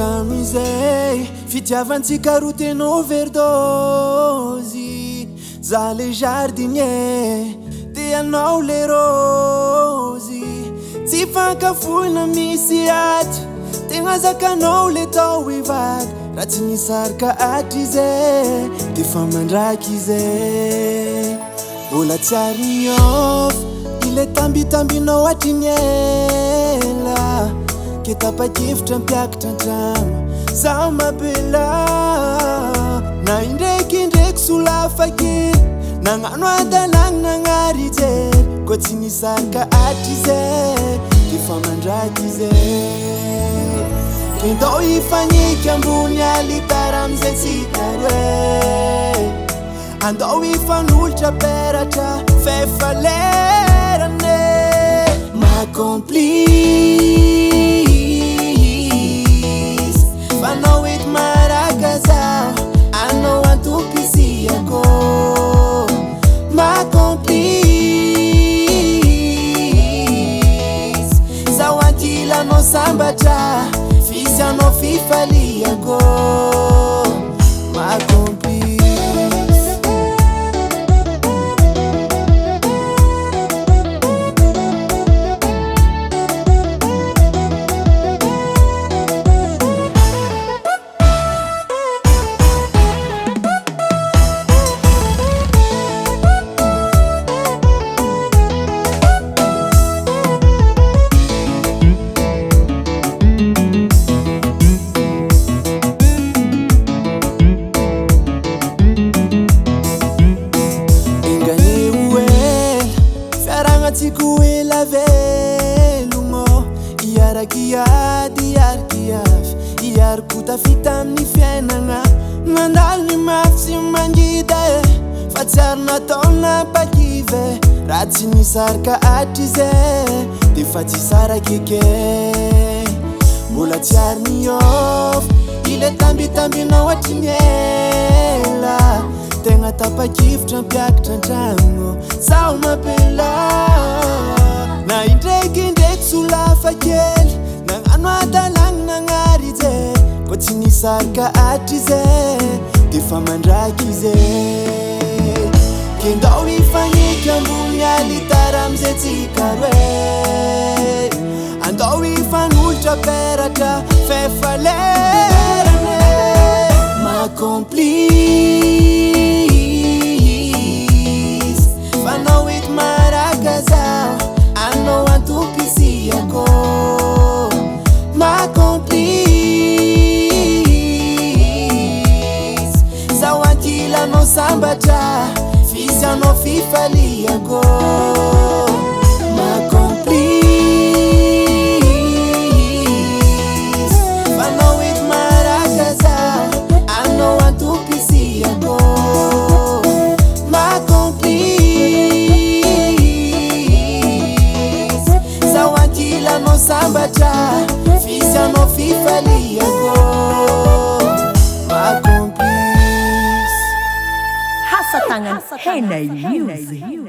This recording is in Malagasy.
Hatramin'izay fitiavantsika ro tena overdose. Za le jardinier te anao le rosy. Tsy fankafoina misy aty tegna zakanao le tao ivady. Raha tsy nisarika atry izay defa mandraky izay. Mbola tsy ary niova ile tambitambinao hatriny ela. Ke tapa-kevitra mpiakatra an-trano zaho mapela. Na indraikindraiky solafa kely nagnano adalagny nagnary ijery. Koa tsy nisarika atry izay defa mandraky izay. Kendao ifagniky ambony alitara amizay tsy taroe. Andao ifanolotra peratra fefalerane. Ma complice fanao ety maraka zaho anao antopisiako. Ma complice zaho ankilanao sambatra fisy anao fifaliako. Ma complice Tsiko ela velogno iaraky ady iaraky avy. Iariko tafita amin'ny fiainagna mandalo ny mafy sy mangida fa tsy ary natao nampakive. Raha tsy nisarika atry izay defa tsy sara keke. Mbola tsy ary niova ile tambitambinao hatriny ela. Tegna tapa-kevitra mpiakatra an-trano zaho mapela. Na indraikindraiky solafa kely nagnano adalagny nagnary ijery. Koa tsy nisarika atry izay defa mandraky izay. Kendao ifagniky ambony alitara amizay tsy karoe. Andao ifanolotra peratra fefalerane. Ma complice fanao ety maraka zaho anao antopisiako. Ma complice zaho ankilanao sambatra fisy anao fifaliako. Ma complice fanao ety maraka zaho anao antopisiako. Ma complice zaho ankilanao sambatra fisy anao fifaliako. Ma complice Hasatagnany Henay Music.